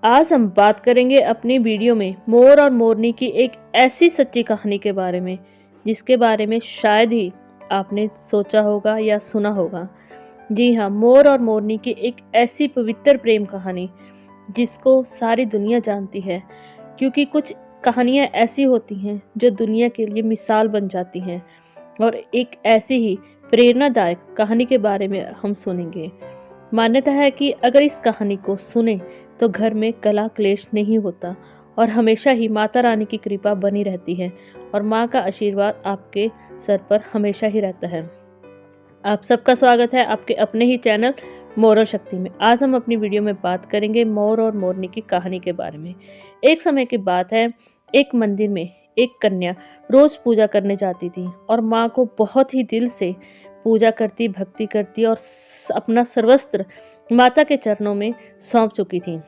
आज हम बात करेंगे अपनी वीडियो में मोर और मोरनी की एक ऐसी सच्ची कहानी के बारे में जिसके बारे में शायद ही आपने सोचा होगा या सुना होगा। जी हाँ, मोर और मोरनी की एक ऐसी पवित्र प्रेम कहानी जिसको सारी दुनिया जानती है, क्योंकि कुछ कहानियाँ ऐसी होती हैं जो दुनिया के लिए मिसाल बन जाती हैं। और एक ऐसी ही प्रेरणादायक कहानी के बारे में हम सुनेंगे। मान्यता है कि अगर इस कहानी को सुने तो घर में कलह क्लेश नहीं होता और हमेशा ही माता रानी की कृपा बनी रहती है और माँ का आशीर्वाद आपके सर पर हमेशा ही रहता है। आप सबका स्वागत है आपके अपने ही चैनल मोरल शक्ति में। आज हम अपनी वीडियो में बात करेंगे मोर और मोरनी की कहानी के बारे में। एक समय की बात है, एक मंदिर में एक कन्या रोज पूजा करने जाती थी और माँ को बहुत ही दिल से पूजा करती, भक्ति करती और अपना सर्वस्त्र माता के चरणों में सौंप चुकी थी।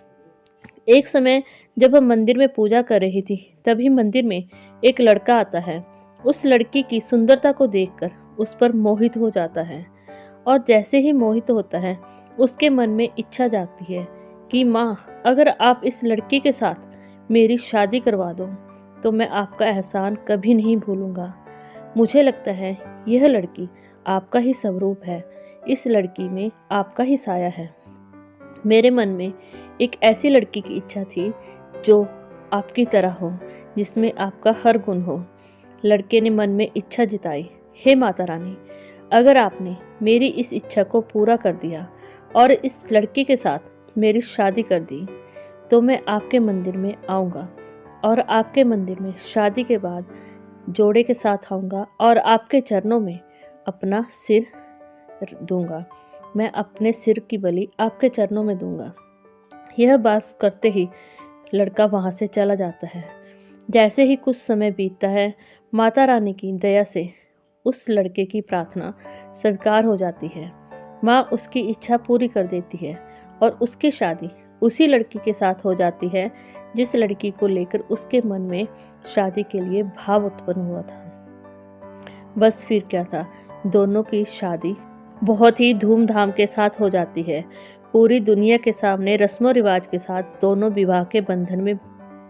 एक समय जब वह मंदिर में पूजा कर रही थी, तभी मंदिर में एक लड़का आता है। उस लड़की की सुंदरता को देखकर उस पर मोहित हो जाता है और जैसे ही मोहित होता है, उसके मन में इच्छा जागती है कि माँ, अगर आप इस लड़की के साथ मेरी शादी करवा दो तो मैं आपका एहसान कभी नहीं भूलूंगा। मुझे लगता है यह लड़की आपका ही स्वरूप है, इस लड़की में आपका ही साया है। मेरे मन में एक ऐसी लड़की की इच्छा थी जो आपकी तरह हो, जिसमें आपका हर गुण हो। लड़के ने मन में इच्छा जताई, हे माता रानी, अगर आपने मेरी इस इच्छा को पूरा कर दिया और इस लड़की के साथ मेरी शादी कर दी तो मैं आपके मंदिर में आऊँगा और आपके मंदिर में शादी के बाद जोड़े के साथ आऊँगा और आपके चरणों में अपना सिर दूंगा। मैं अपने सिर की बलि आपके चरणों में दूंगा। यह बात करते ही लड़का वहां से चला जाता है। जैसे ही कुछ समय बीतता है, माता रानी की दया से उस लड़के की प्रार्थना स्वीकार हो जाती है। माँ उसकी इच्छा पूरी कर देती है और उसकी शादी उसी लड़की के साथ हो जाती है जिस लड़की को लेकर उसके मन में शादी के लिए भाव उत्पन्न हुआ था। बस फिर क्या था, दोनों की शादी बहुत ही धूमधाम के साथ हो जाती है। पूरी दुनिया के सामने रस्मों रिवाज के साथ दोनों विवाह के बंधन में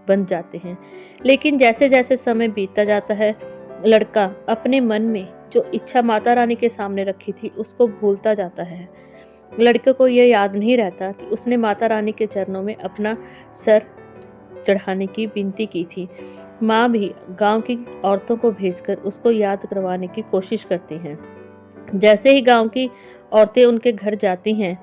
बंध जाते हैं। लेकिन जैसे जैसे समय बीतता जाता है, लड़का अपने मन में जो इच्छा माता रानी के सामने रखी थी उसको भूलता जाता है। लड़के को यह याद नहीं रहता कि उसने माता रानी के चरणों में अपना सर चढ़ाने की विनती की थी। माँ भी गांव की औरतों को भेजकर उसको याद करवाने की कोशिश करती हैं। जैसे ही गांव की औरतें उनके घर जाती हैं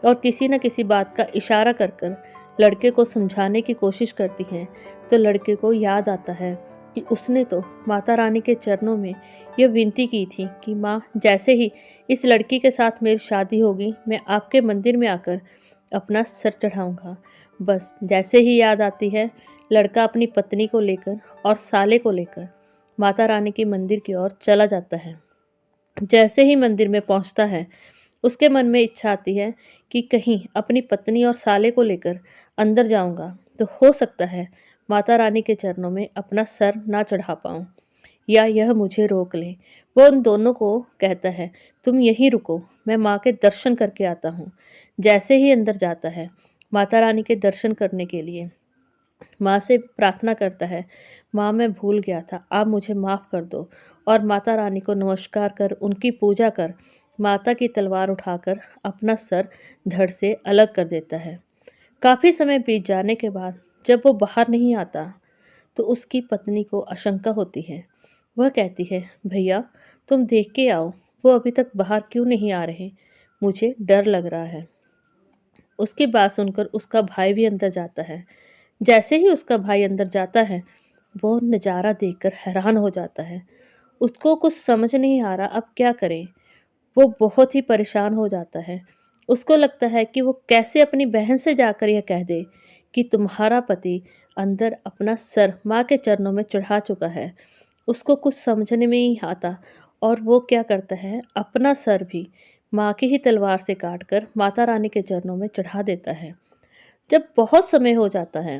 और किसी न किसी बात का इशारा कर कर लड़के को समझाने की कोशिश करती हैं, तो लड़के को याद आता है कि उसने तो माता रानी के चरणों में यह विनती की थी कि माँ, जैसे ही इस लड़की के साथ मेरी शादी होगी, मैं आपके मंदिर में आकर अपना सर चढ़ाऊंगा। बस जैसे ही याद आती है, लड़का अपनी पत्नी को लेकर और साले को लेकर माता रानी के मंदिर की ओर चला जाता है। जैसे ही मंदिर में पहुंचता है, उसके मन में इच्छा आती है कि कहीं अपनी पत्नी और साले को लेकर अंदर जाऊंगा तो हो सकता है माता रानी के चरणों में अपना सर ना चढ़ा पाऊं या यह मुझे रोक ले। वो उन दोनों को कहता है, तुम यहीं रुको, मैं माँ के दर्शन करके आता हूँ। जैसे ही अंदर जाता है माता रानी के दर्शन करने के लिए, माँ से प्रार्थना करता है, माँ, मैं भूल गया था, आप मुझे माफ़ कर दो। और माता रानी को नमस्कार कर उनकी पूजा कर माता की तलवार उठाकर अपना सर धड़ से अलग कर देता है। काफ़ी समय बीत जाने के बाद जब वो बाहर नहीं आता तो उसकी पत्नी को आशंका होती है। वह कहती है, भैया तुम देख के आओ, वो अभी तक बाहर क्यों नहीं आ रहे, मुझे डर लग रहा है। उसकी बात सुनकर उसका भाई भी अंदर जाता है। जैसे ही उसका भाई अंदर जाता है, वो नज़ारा देखकर हैरान हो जाता है। उसको कुछ समझ नहीं आ रहा अब क्या करे। वो बहुत ही परेशान हो जाता है। उसको लगता है कि वो कैसे अपनी बहन से जाकर यह कह दे कि तुम्हारा पति अंदर अपना सर माँ के चरणों में चढ़ा चुका है। उसको कुछ समझने में ही आता और वो क्या करता है, अपना सर भी माँ की ही तलवार से काटकर माता रानी के चरणों में चढ़ा देता है। जब बहुत समय हो जाता है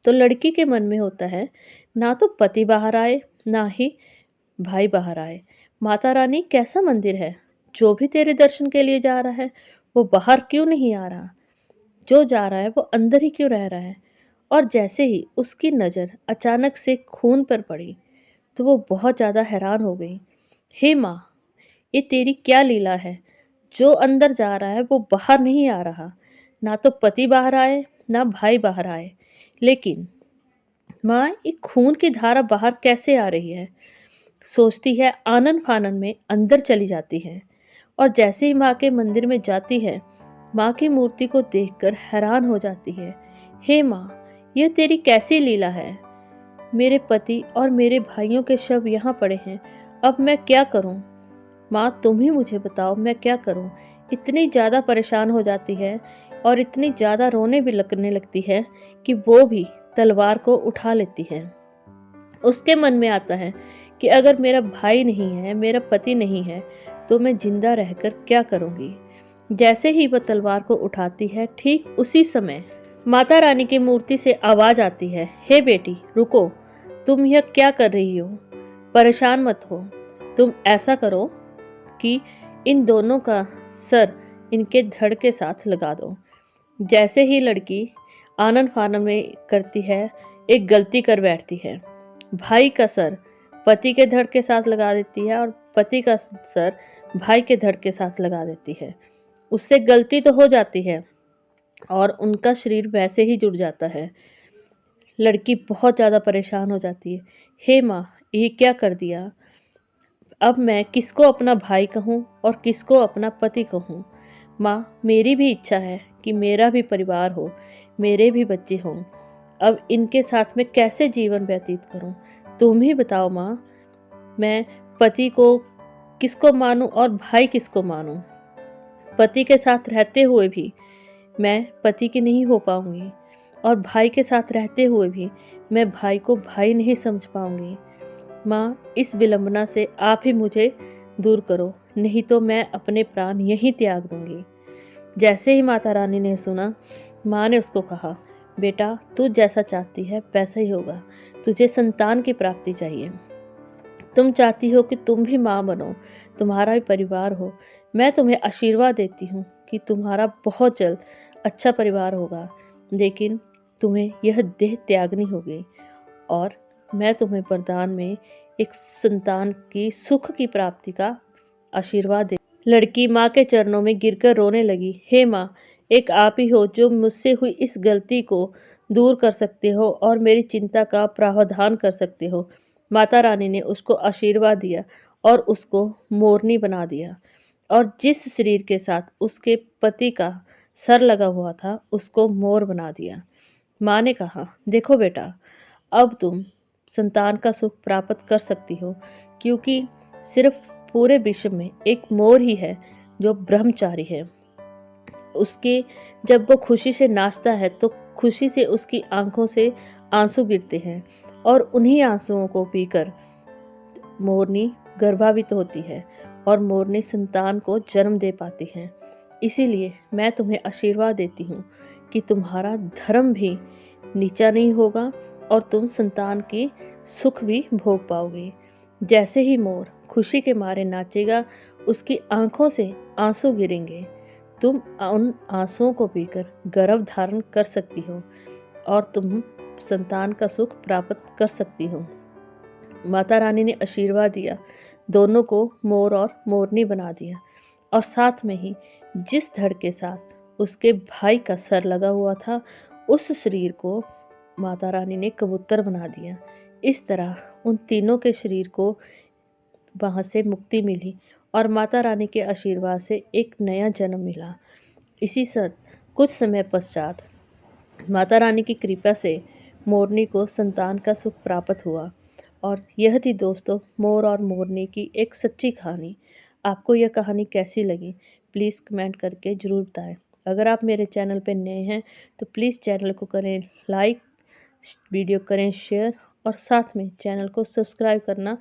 तो लड़की के मन में होता है, ना तो पति बाहर आए ना ही भाई बाहर आए। माता रानी, कैसा मंदिर है, जो भी तेरे दर्शन के लिए जा रहा है वो बाहर क्यों नहीं आ रहा। जो जा रहा है वो अंदर ही क्यों रह रहा है। और जैसे ही उसकी नज़र अचानक से खून पर पड़ी तो वो बहुत ज़्यादा हैरान हो गई। हे माँ, ये तेरी क्या लीला है? जो अंदर जा रहा है वो बाहर नहीं आ रहा। ना तो पति बाहर आए, ना भाई बाहर आए। लेकिन माँ, ये खून की धारा बाहर कैसे आ रही है? सोचती है, आनन फानन में अंदर चली जाती है। और जैसे ही माँ के मंदिर में जाती है, माँ की मूर्ति को देखकर हैरान हो जाती है। हे माँ, यह तेरी कैसी लीला है? मेरे पति और मेरे भाइयों के शव यहाँ पड़े हैं। अब मैं क्या करूँ? माँ, तुम ही मुझे बताओ, मैं क्या करूँ? इतनी ज़्यादा परेशान हो जाती है और इतनी ज़्यादा रोने भी लगने लगती है कि वो भी तलवार को उठा लेती है। उसके मन में आता है कि अगर मेरा भाई नहीं है, मेरा पति नहीं है, तो मैं जिंदा रहकर क्या करूँगी? जैसे ही वह तलवार को उठाती है, ठीक उसी समय माता रानी की मूर्ति से आवाज़ आती है, हे बेटी, रुको, तुम यह क्या कर रही हो? परेशान मत हो। तुम ऐसा करो कि इन दोनों का सर इनके धड़ के साथ लगा दो। जैसे ही लड़की आनन फानन में करती है, एक गलती कर बैठती है। भाई का सर पति के धड़ के साथ लगा देती है और पति का सर भाई के धड़ के साथ लगा देती है। उससे गलती तो हो जाती है और उनका शरीर वैसे ही जुड़ जाता है। लड़की बहुत ज़्यादा परेशान हो जाती है। हे माँ, ये क्या कर दिया? अब मैं किसको अपना भाई कहूँ और किसको अपना पति कहूँ? माँ, मेरी भी इच्छा है कि मेरा भी परिवार हो, मेरे भी बच्चे हों। अब इनके साथ मैं कैसे जीवन व्यतीत करूँ? तुम ही बताओ माँ, मैं पति को किसको मानूँ और भाई किसको मानूँ? पति के साथ रहते हुए भी मैं पति की नहीं हो पाऊँगी और भाई के साथ रहते हुए भी मैं भाई को भाई नहीं समझ पाऊँगी। माँ, इस विलंबना से आप ही मुझे दूर करो, नहीं तो मैं अपने प्राण यहीं त्याग दूंगी। जैसे ही माता रानी ने सुना, माँ ने उसको कहा, बेटा, तू जैसा चाहती है वैसा ही होगा। तुझे संतान की प्राप्ति चाहिए। तुम चाहती हो कि तुम भी माँ बनो, तुम्हारा भी परिवार हो। मैं तुम्हें आशीर्वाद देती हूँ कि तुम्हारा बहुत जल्द अच्छा परिवार होगा, लेकिन तुम्हें यह देह त्यागनी होगी। और मैं तुम्हें वरदान में एक संतान की सुख की प्राप्ति का आशीर्वाद दे। लड़की माँ के चरणों में गिरकर रोने लगी। हे माँ, एक आप ही हो जो मुझसे हुई इस गलती को दूर कर सकते हो और मेरी चिंता का प्रावधान कर सकते हो। माता रानी ने उसको आशीर्वाद दिया और उसको मोरनी बना दिया और जिस शरीर के साथ उसके पति का सर लगा हुआ था उसको मोर बना दिया। माँ ने कहा, देखो बेटा, अब तुम संतान का सुख प्राप्त कर सकती हो, क्योंकि सिर्फ पूरे विश्व में एक मोर ही है जो ब्रह्मचारी है। उसके जब वो खुशी से नाचता है तो खुशी से उसकी आंखों से आंसू गिरते हैं और उन्हीं आंसुओं को पीकर मोरनी गर्भावित होती है और मोरनी संतान को जन्म दे पाती है। इसीलिए मैं तुम्हें आशीर्वाद देती हूँ कि तुम्हारा धर्म भी नीचा नहीं होगा और तुम संतान की सुख भी भोग पाओगे। जैसे ही मोर खुशी के मारे नाचेगा, उसकी आंखों से आंसू गिरेंगे। तुम उन आंसुओं को पीकर गर्भ धारण कर सकती हो और तुम संतान का सुख प्राप्त कर सकती हो। माता रानी ने आशीर्वाद दिया, दोनों को मोर और मोरनी बना दिया और साथ में ही जिस धड़ के साथ उसके भाई का सर लगा हुआ था, उस शरीर को माता रानी ने कबूतर बना दिया। इस तरह उन तीनों के शरीर को वहाँ से मुक्ति मिली और माता रानी के आशीर्वाद से एक नया जन्म मिला। इसी साथ कुछ समय पश्चात माता रानी की कृपा से मोरनी को संतान का सुख प्राप्त हुआ। और यह थी दोस्तों मोर और मोरनी की एक सच्ची कहानी। आपको यह कहानी कैसी लगी प्लीज़ कमेंट करके ज़रूर बताएं। अगर आप मेरे चैनल पर नए हैं तो प्लीज़ चैनल को करें लाइक, वीडियो करें शेयर और साथ में चैनल को सब्सक्राइब करना